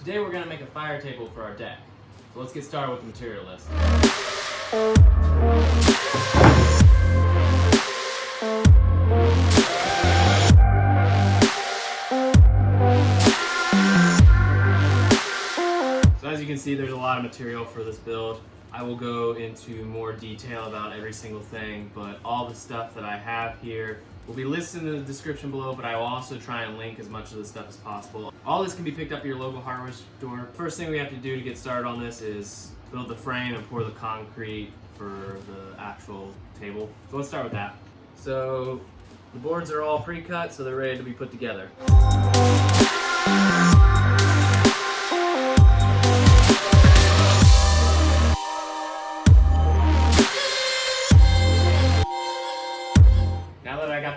Today we're going to make a fire table for our deck. So let's get started with the material list. So as you can see, there's a lot of material for this build. I will go into more detail about every single thing, but all the stuff that I have here will be listed in the description below, but I will also try and link as much of this stuff as possible. All this can be picked up at your local hardware store. First thing we have to do to get started on this is build the frame and pour the concrete for the actual table. So let's start with that. So the boards are all pre-cut, so they're ready to be put together.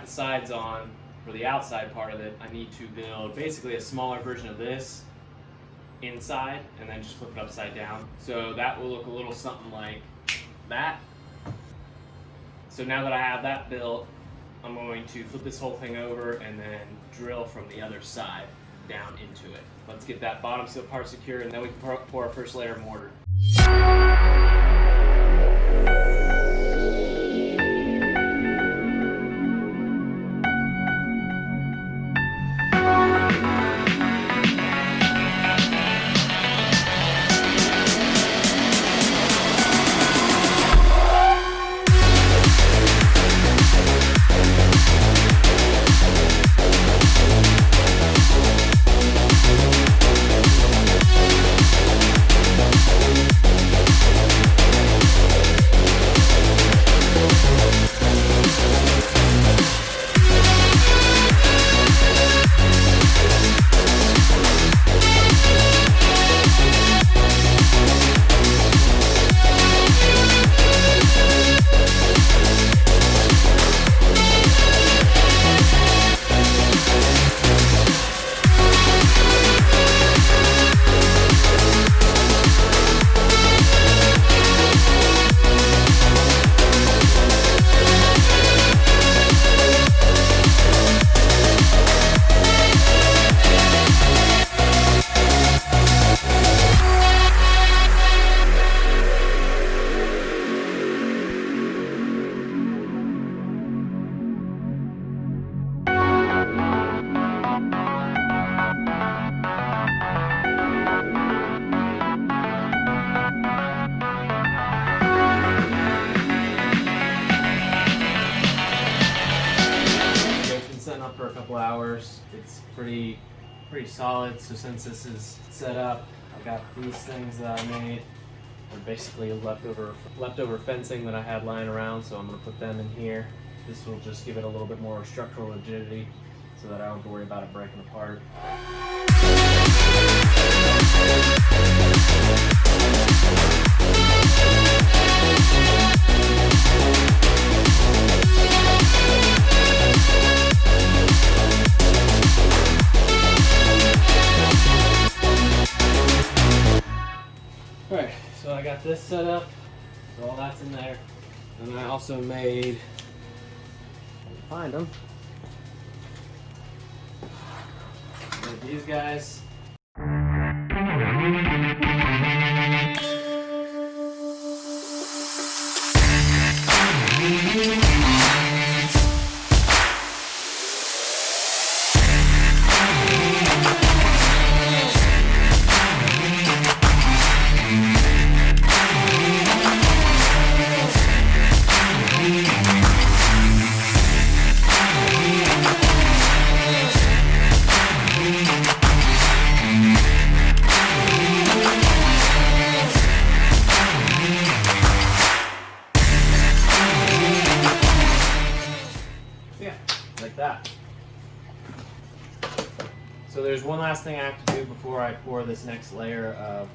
Sides on for the outside part of it, I need to build basically a smaller version of this inside and then just flip it upside down. So that will look a little something like that. So now that I have that built, I'm going to flip this whole thing over and then drill from the other side down into it. Let's get that bottom part secure and then we can pour our first layer of mortar. For a couple hours. It's pretty solid. So since this is set up, I've got these things that I made. They're basically leftover fencing that I had lying around, so I'm going to put them in here. This will just give it a little bit more structural rigidity so that I don't have to worry about it breaking apart. Alright, so I got this set up, so all that's in there. And I also made, find them, these guys. Like that. So there's one last thing I have to do before I pour this next layer of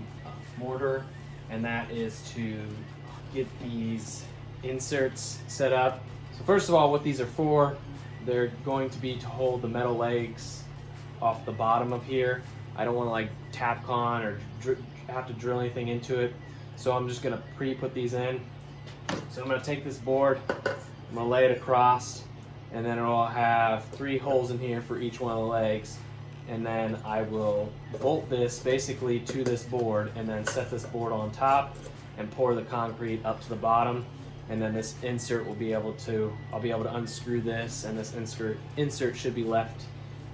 mortar, and that is to get these inserts set up. So first of all, what these are for, they're going to be to hold the metal legs off the bottom of here. I don't want to like Tapcon or have to drill anything into it, so I'm just going to pre-put these in. So I'm going to take this board, I'm going to lay it across, and then it'll have 3 holes in here for each one of the legs. and then I will bolt this basically to this board and then set this board on top and pour the concrete up to the bottom. And then this insert will be able to, I'll be able to unscrew this, and this insert should be left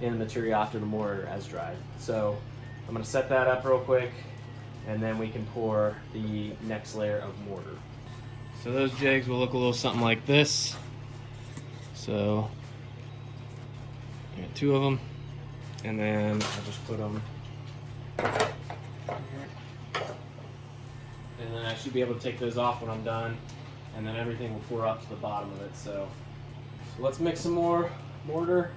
in the material after the mortar has dried. So I'm gonna set that up real quick, and then we can pour the next layer of mortar. So those jigs will look a little something like this. So I got 2 of them, and then I'll just put them, and then I should be able to take those off when I'm done, and then everything will pour up to the bottom of it. So let's mix some more mortar.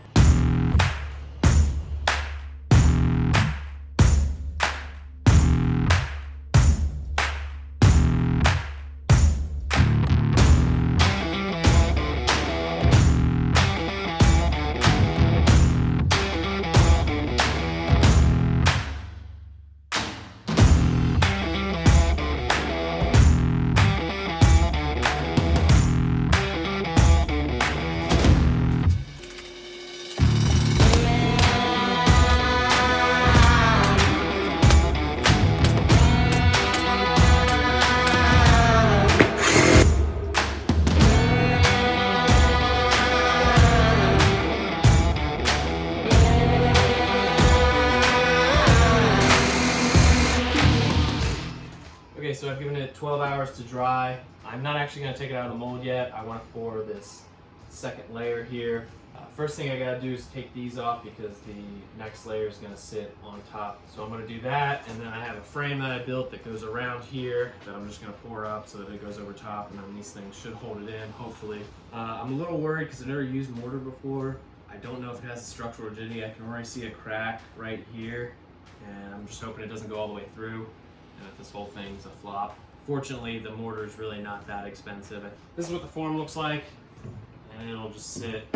Okay, so I've given it 12 hours to dry. I'm not actually going to take it out of the mold yet. I want to pour this second layer here. First thing I got to do is take these off because the next layer is going to sit on top. So I'm going to do that, and then I have a frame that I built that goes around here that I'm just going to pour up so that it goes over top, and then these things should hold it in, hopefully. I'm a little worried because I've never used mortar before. I don't know if it has a structural rigidity. I can already see a crack right here, and I'm just hoping it doesn't go all the way through, and if this whole thing's a flop. Fortunately, the mortar is really not that expensive. This is what the form looks like, and it'll just sit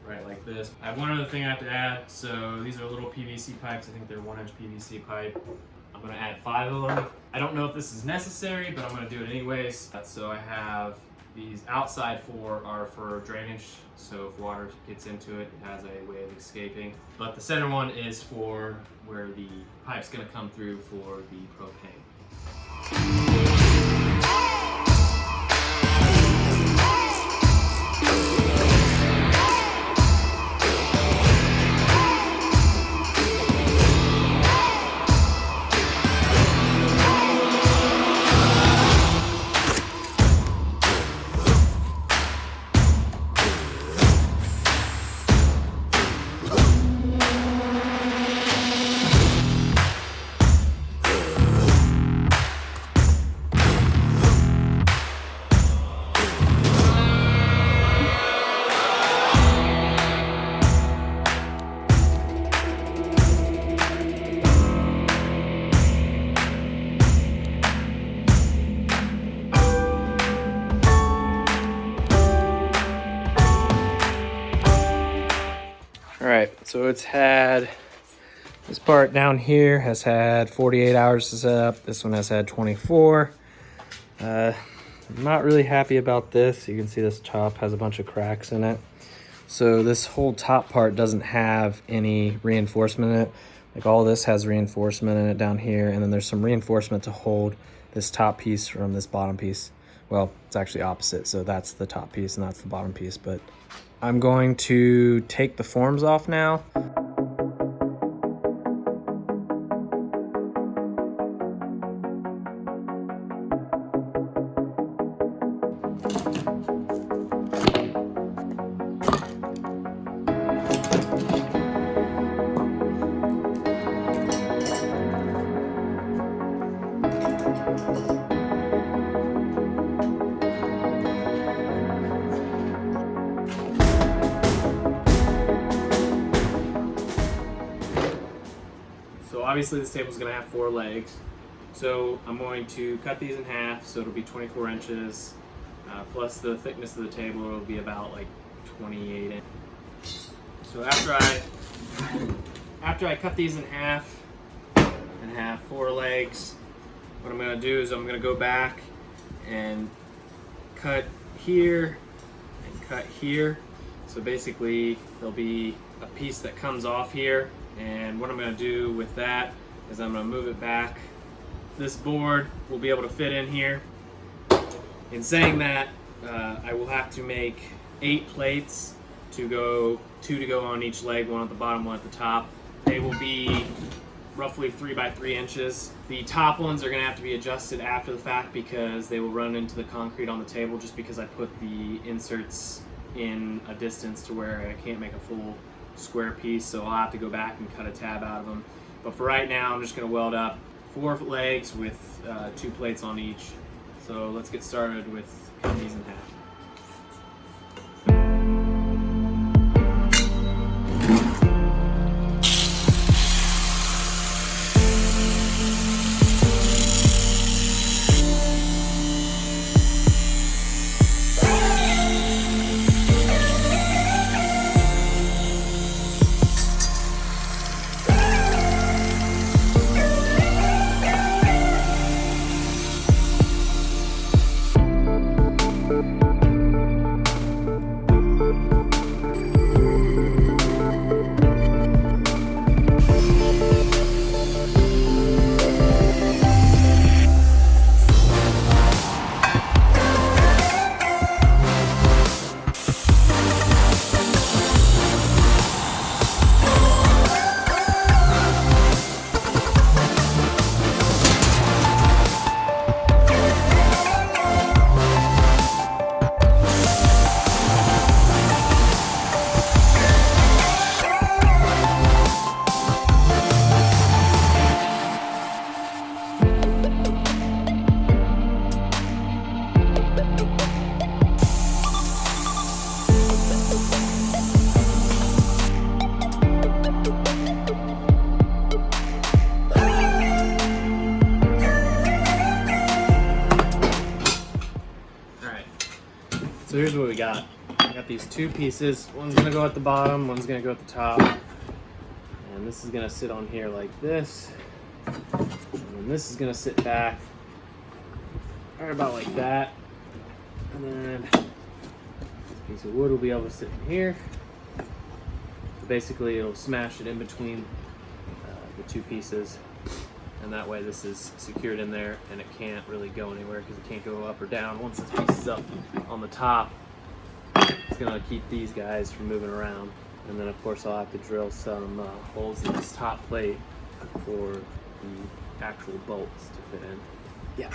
right like this. I have one other thing I have to add. So these are little PVC pipes. I think they're 1-inch PVC pipe. I'm gonna add 5 of them. I don't know if this is necessary, but I'm gonna do it anyways. So I have these outside 4 are for drainage. So if water gets into it, it has a way of escaping. But the center one is for where the pipe's gonna come through for the propane. All right, so it's had, this part down here has had 48 hours to set up. This one has had 24. I'm not really happy about this. You can see this top has a bunch of cracks in it. So this whole top part doesn't have any reinforcement in it. Like all this has reinforcement in it down here, and then there's some reinforcement to hold this top piece from this bottom piece. Well, it's actually opposite. So that's the top piece and that's the bottom piece, but I'm going to take the forms off now. So obviously this table is going to have 4 legs. So I'm going to cut these in half, so it'll be 24 inches, plus the thickness of the table will be about like 28 inches. So after I cut these in half and have 4 legs, what I'm going to do is I'm going to go back and cut here and cut here. So basically there'll be a piece that comes off here And what I'm going to do with that is I'm going to move it back. This board will be able to fit in here. In saying that, I will have to make 8 plates to go, 2 to go on each leg, 1 at the bottom, 1 at the top. They will be roughly 3 by 3 inches. The top ones are going to have to be adjusted after the fact because they will run into the concrete on the table, just because I put the inserts in a distance to where I can't make a full square piece, so I'll have to go back and cut a tab out of them. But for right now, I'm just going to weld up 4 legs with 2 plates on each. So let's get started with cutting these in half. So here's what we got. I got these 2 pieces. One's gonna go at the bottom, one's gonna go at the top. And this is gonna sit on here like this. And this is gonna sit back right about like that. And then this piece of wood will be able to sit in here. So basically it'll smash it in between the 2 pieces. And that way this is secured in there and it can't really go anywhere because it can't go up or down. Once this piece is up on the top, it's gonna keep these guys from moving around. And then of course I'll have to drill some holes in this top plate for the actual bolts to fit in. Yeah.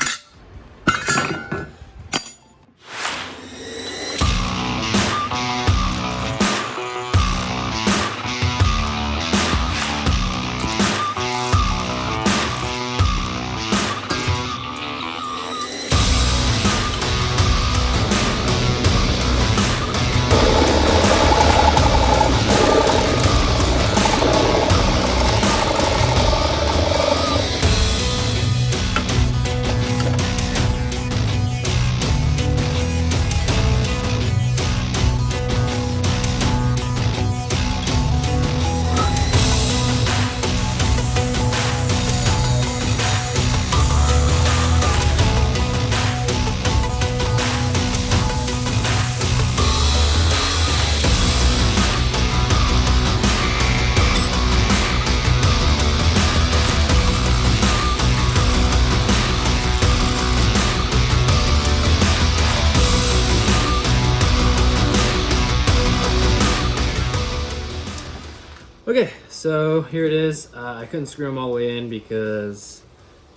Okay, so here it is. I couldn't screw them all the way in because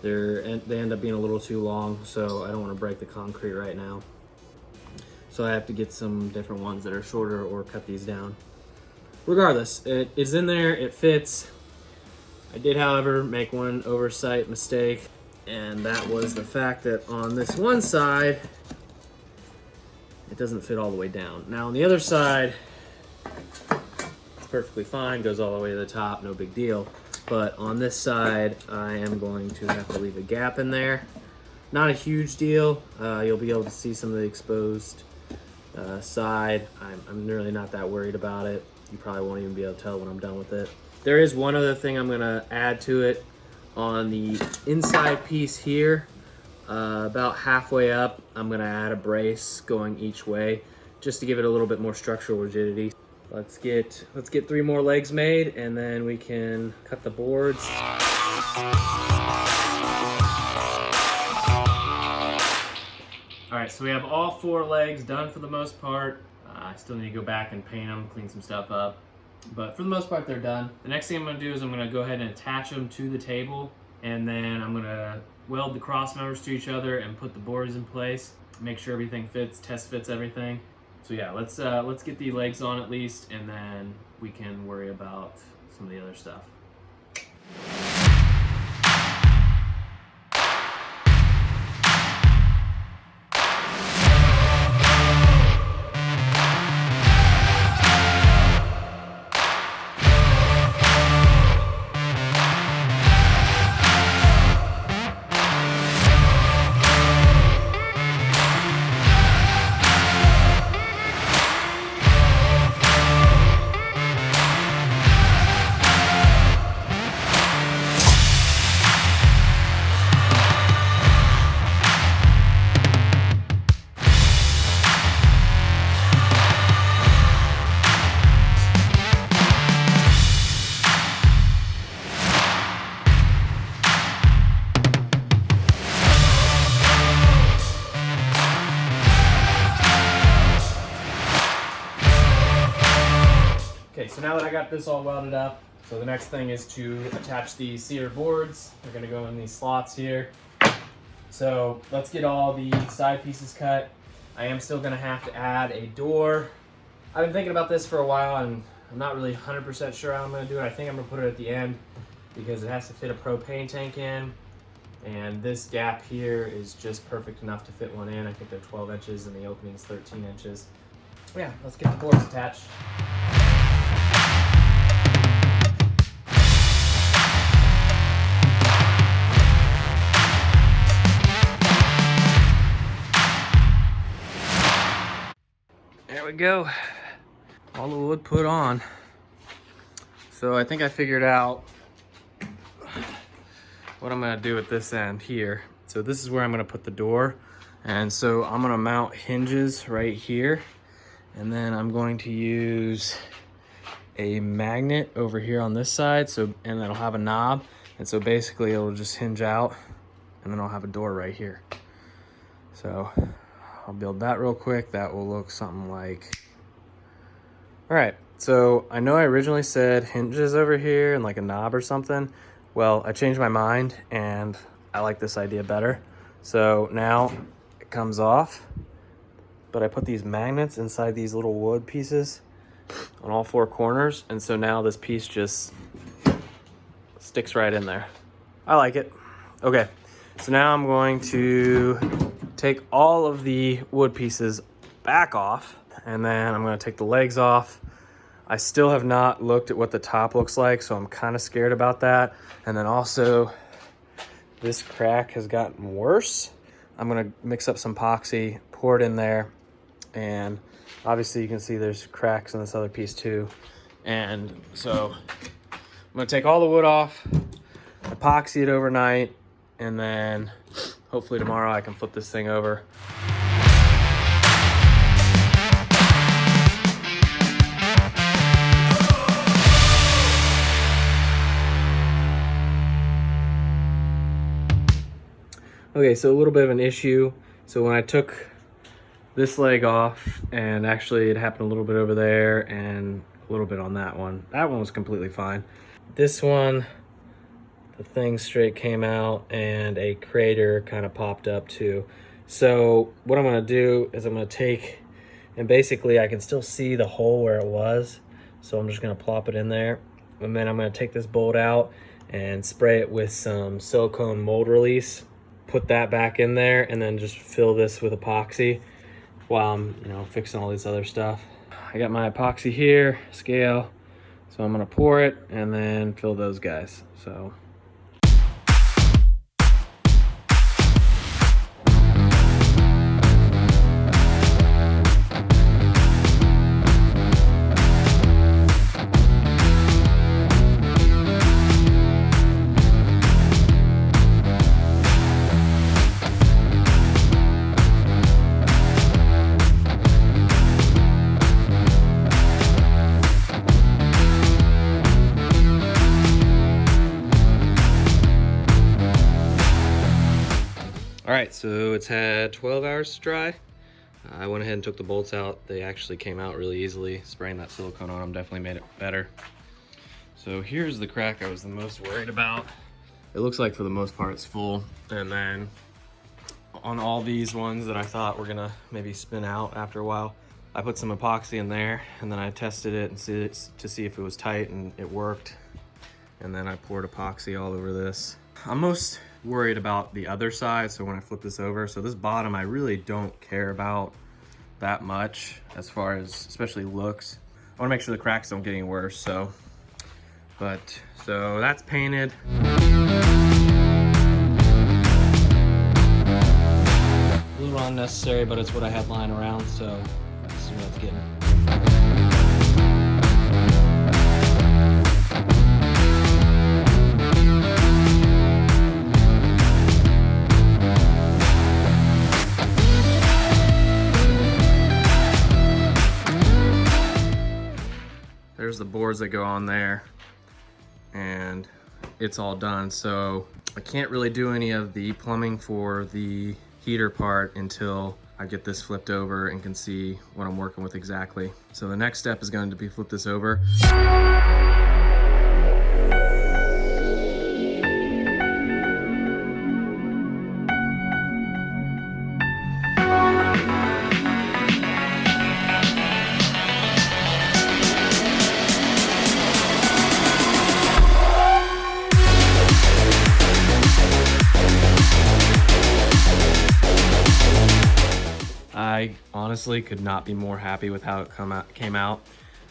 they end up being a little too long, so I don't want to break the concrete right now. So I have to get some different ones that are shorter or cut these down. Regardless, it is in there, it fits. I did, however, make one oversight mistake, and that was the fact that on this one side, it doesn't fit all the way down. Now on the other side, perfectly fine, goes all the way to the top, no big deal. But on this side, I am going to have to leave a gap in there. Not a huge deal. You'll be able to see some of the exposed side. I'm really not that worried about it. You probably won't even be able to tell when I'm done with it. There is one other thing I'm gonna add to it. On the inside piece here, about halfway up, I'm gonna add a brace going each way, just to give it a little bit more structural rigidity. let's get 3 more legs made, and then we can cut the boards. All right, so we have all 4 legs done for the most part. I still need to go back and paint them, clean some stuff up. But for the most part, they're done. The next thing I'm gonna do is I'm gonna go ahead and attach them to the table, and then I'm gonna weld the cross members to each other and put the boards in place. Make sure everything fits, test fits everything. So yeah, let's get the legs on at least, and then we can worry about some of the other stuff. Okay, so now that I got this all welded up, so the next thing is to attach the cedar boards. They're gonna go in these slots here. So let's get all the side pieces cut. I am still gonna have to add a door. I've been thinking about this for a while, and I'm not really 100% sure how I'm gonna do it. I think I'm gonna put it at the end because it has to fit a propane tank in. And this gap here is just perfect enough to fit one in. I think they're 12 inches and the opening is 13 inches. Yeah, let's get the boards attached. There we go, all the wood put on. So I think I figured out what I'm gonna do at this end here. So this is where I'm gonna put the door. And so I'm gonna mount hinges right here. And then I'm going to use a magnet over here on this side. So, and then I'll have a knob. And so basically it'll just hinge out, and then I'll have a door right here. So I'll build that real quick. That will look something like, all right. So I know I originally said hinges over here and like a knob or something. Well, I changed my mind and I like this idea better. So now it comes off, but I put these magnets inside these little wood pieces on all 4 corners. And so now this piece just sticks right in there. I like it. Okay, so now I'm going to take all of the wood pieces back off, and then I'm going to take the legs off. I still have not looked at what the top looks like, so I'm kind of scared about that. And then also, this crack has gotten worse. I'm going to mix up some epoxy, pour it in there, and obviously you can see there's cracks in this other piece too. And so I'm going to take all the wood off, epoxy it overnight, and then hopefully tomorrow I can flip this thing over. Okay, so a little bit of an issue. So when I took this leg off, and actually it happened a little bit over there and a little bit on that one. That one was completely fine. This one, the thing straight came out and a crater kind of popped up too. So what I'm gonna do is I'm gonna take, and basically I can still see the hole where it was. So I'm just gonna plop it in there. And then I'm gonna take this bolt out and spray it with some silicone mold release. Put that back in there and then just fill this with epoxy while I'm, fixing all this other stuff. I got my epoxy here, scale, so I'm gonna pour it and then fill those guys. So. All right, so it's had 12 hours to dry. I went ahead and took the bolts out. They actually came out really easily. Spraying that silicone on them definitely made it better. So here's the crack I was the most worried about. It looks like for the most part it's full. And then on all these ones that I thought were gonna maybe spin out after a while, I put some epoxy in there, and then I tested it and to see if it was tight, and it worked. And then I poured epoxy all over this. I'm most worried about the other side, so when I flip this over, so this bottom I really don't care about that much as far as especially looks. I want to make sure the cracks don't get any worse. So that's painted. A little unnecessary, but it's what I had lying around, so let's see what it's getting. There's the boards that go on there, and it's all done. So I can't really do any of the plumbing for the heater part until I get this flipped over and can see what I'm working with exactly. So the next step is going to be flip this over. I honestly could not be more happy with how it came out.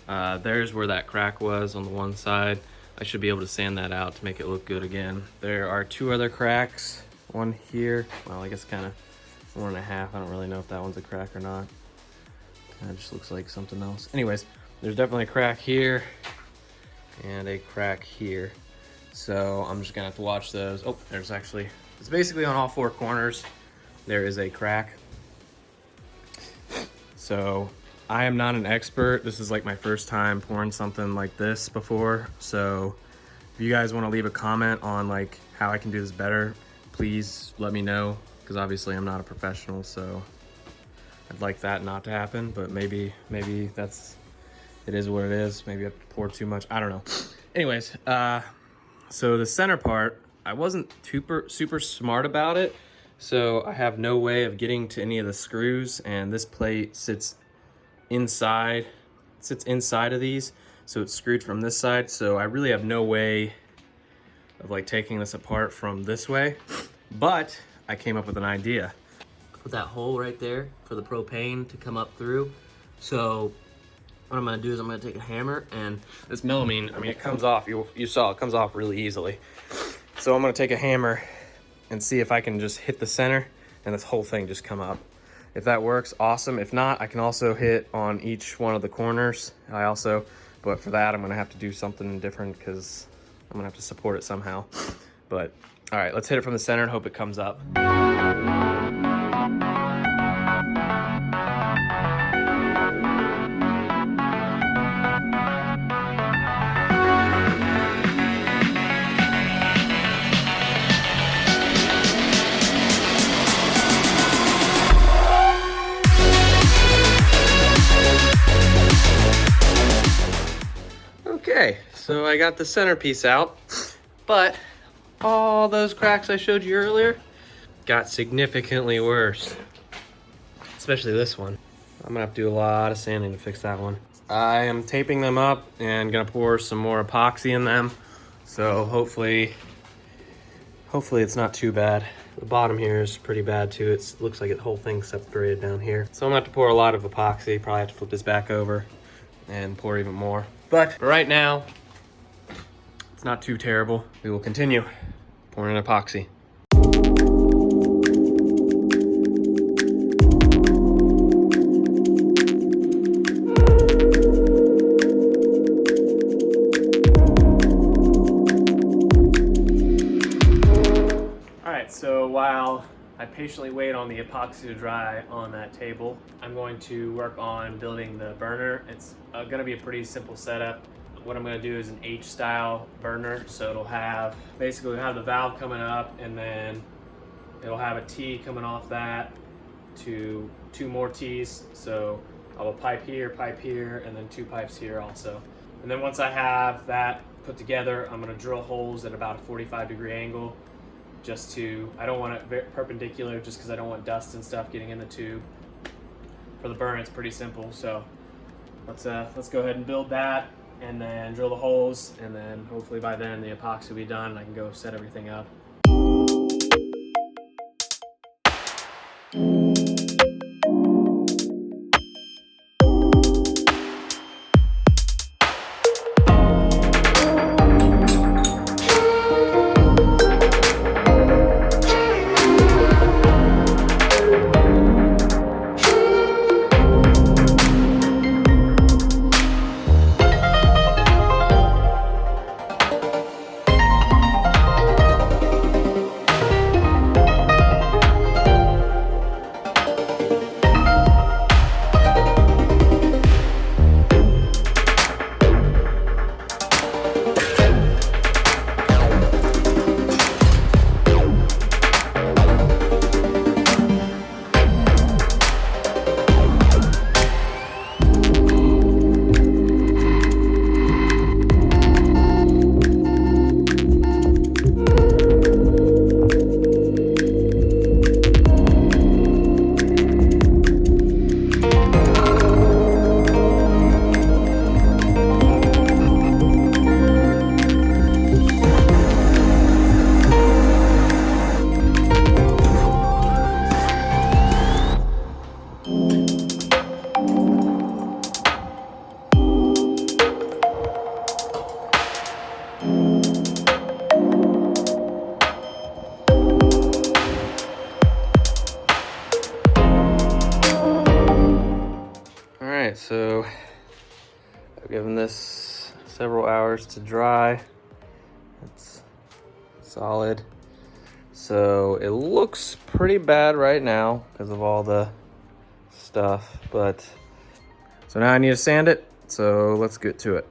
There's where that crack was on the one side. I should be able to sand that out to make it look good again. There are two other cracks. One here, well, I guess kind of 1.5. I don't really know if that one's a crack or not. Kind of just looks like something else. Anyways, there's definitely a crack here and a crack here. So I'm just gonna have to watch those. Oh, there's actually, it's basically on all 4 corners. There is a crack. So I am not an expert. This is like my first time pouring something like this before. So if you guys want to leave a comment on like how I can do this better, please let me know, because obviously I'm not a professional, so I'd like that not to happen, but maybe that's, it is what it is. Maybe I poured too much, I don't know. Anyways, so the center part, I wasn't super smart about it. So I have no way of getting to any of the screws, and this plate sits inside of these. So it's screwed from this side. So I really have no way of like taking this apart from this way, but I came up with an idea. Put that hole right there for the propane to come up through. So what I'm gonna do is I'm gonna take a hammer, and this melamine, I mean, it comes off, you saw it comes off really easily. So I'm gonna take a hammer and see if I can just hit the center and this whole thing just come up. If that works, awesome. If not, I can also hit on each one of the corners. But for that, I'm gonna have to do something different because I'm gonna have to support it somehow. But all right, let's hit it from the center and hope it comes up. Okay, so I got the centerpiece out, but all those cracks I showed you earlier got significantly worse, especially this one. I'm gonna have to do a lot of sanding to fix that one. I am taping them up and gonna pour some more epoxy in them, so hopefully it's not too bad. The bottom here is pretty bad too. It looks like the whole thing's separated down here. So I'm gonna have to pour a lot of epoxy, probably have to flip this back over and pour even more. But right now, it's not too terrible. We will continue pouring in epoxy. All right, so while I patiently wait on the epoxy to dry on that table, I'm going to work on building the burner. It's gonna be a pretty simple setup. What I'm gonna do is an H-style burner. So it'll have, basically we'll have the valve coming up, and then It'll have a T coming off that to 2 more T's. So I will pipe here, and then 2 pipes here also. And then once I have that put together, I'm gonna drill holes at about a 45-degree angle, just to, I don't want it very perpendicular just because I don't want dust and stuff getting in the tube. For the burn, it's pretty simple. So let's go ahead and build that, and then drill the holes, and then hopefully by then the epoxy will be done and I can go set everything up. So I've given this several hours to dry. It's solid. So it looks pretty bad right now because of all the stuff, but so now I need to sand it. So let's get to it.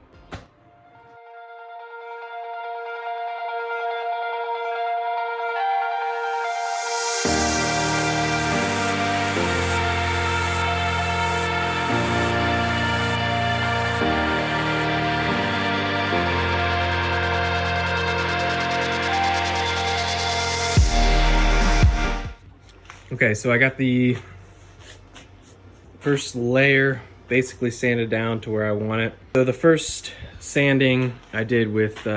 Okay, so I got the first layer basically sanded down to where I want it. So the first sanding I did with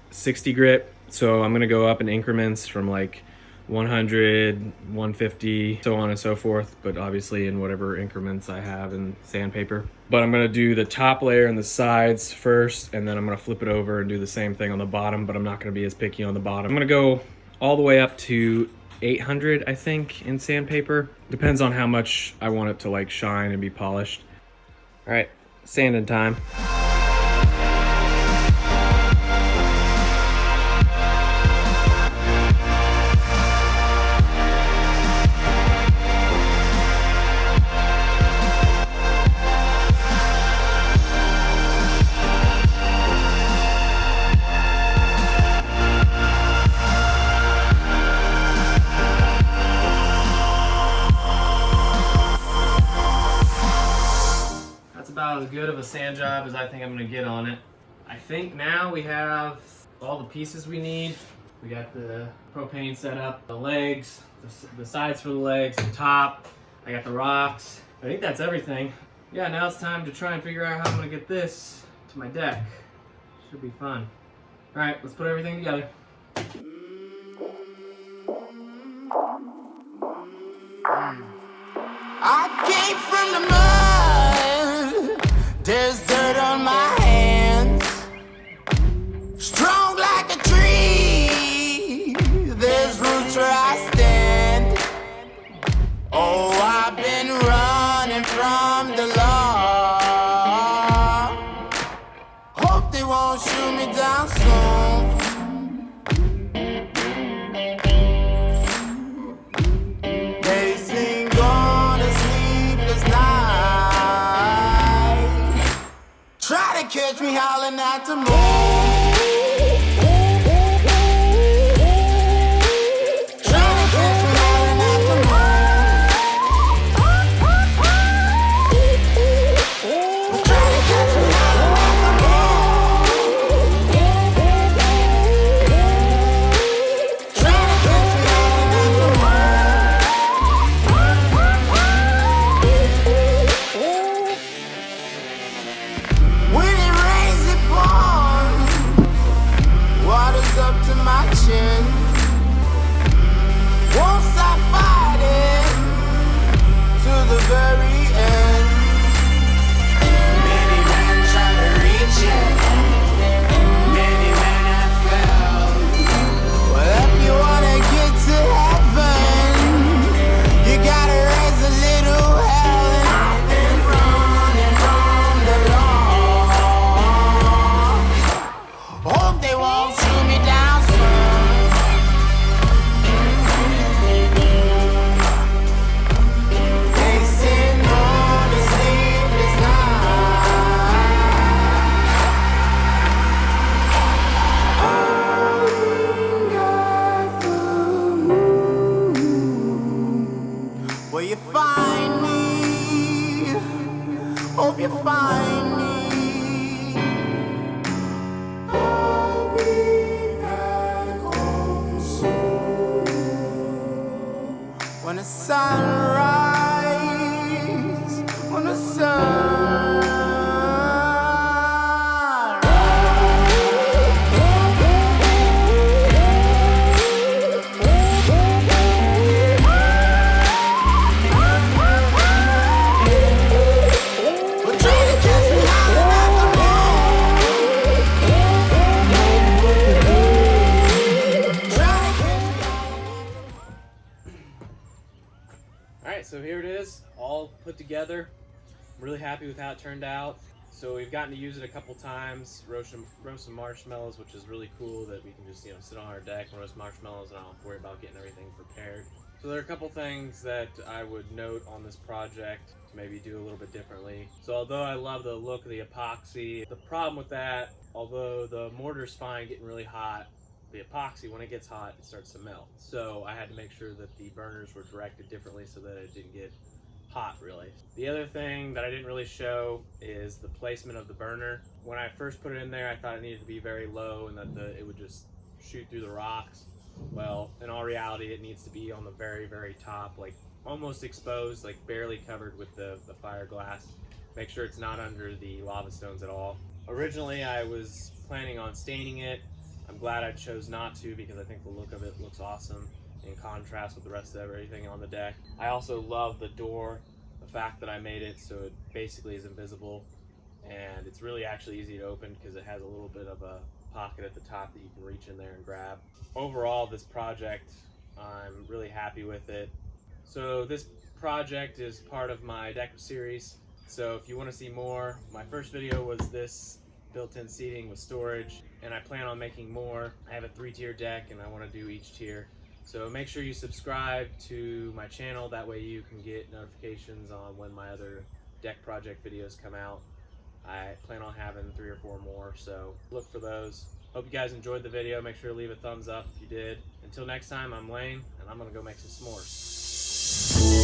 60 grit. So I'm gonna go up in increments from like 100, 150, so on and so forth, but obviously in whatever increments I have in sandpaper. But I'm gonna do the top layer and the sides first, and then I'm gonna flip it over and do the same thing on the bottom, but I'm not gonna be as picky on the bottom. I'm gonna go all the way up to 800, I think, in sandpaper. Depends on how much I want it to like shine and be polished. All right, sanding time. About as good of a sand job as I think I'm gonna get on it. I think now we have all the pieces we need. We got the propane set up, the legs, the sides for the legs, the top. I got the rocks. I think that's everything. Yeah, now it's time to try and figure out how I'm gonna get this to my deck. Should be fun. All right, let's put everything together. I came from the mud. There's dirt on my hands. Strong like a tree. There's roots where I stand. Oh, I've been running from the law. Hope they won't shoot me down soon. They sing on a sleepless night. Try to catch me howling at the moon. you find me? Hope you find me. I'll be back home soon. When the sunrise, when the sun. Alright, so here it is, all put together. I'm really happy with how it turned out. So we've gotten to use it a couple times, roast some marshmallows, which is really cool that we can just, you know, sit on our deck and roast marshmallows and I don't have to worry about getting everything prepared. So there are a couple things that I would note on this project to maybe do a little bit differently. So although I love the look of the epoxy, the problem with that, although the mortar's fine getting really hot, the epoxy, when it gets hot, it starts to melt. So I had to make sure that the burners were directed differently so that it didn't get hot, really. The other thing that I didn't really show is the placement of the burner. When I first put it in there, I thought it needed to be very low and that it would just shoot through the rocks. Well, in all reality, it needs to be on the very, very top, like almost exposed, like barely covered with the fire glass. Make sure it's not under the lava stones at all. Originally, I was planning on staining it. I'm glad I chose not to because I think the look of it looks awesome in contrast with the rest of everything on the deck. I also love the door, the fact that I made it so it basically is invisible, and it's really actually easy to open because it has a little bit of a pocket at the top that you can reach in there and grab. Overall, this project, I'm really happy with it. So this project is part of my deck series, so if you want to see more, my first video was this built-in seating with storage, and I plan on making more. I have a 3-tier deck and I want to do each tier. So make sure you subscribe to my channel, that way you can get notifications on when my other deck project videos come out. I plan on having 3 or 4 more, so look for those. Hope you guys enjoyed the video. Make sure to leave a thumbs up if you did. Until next time, I'm Lane, and I'm gonna go make some s'mores.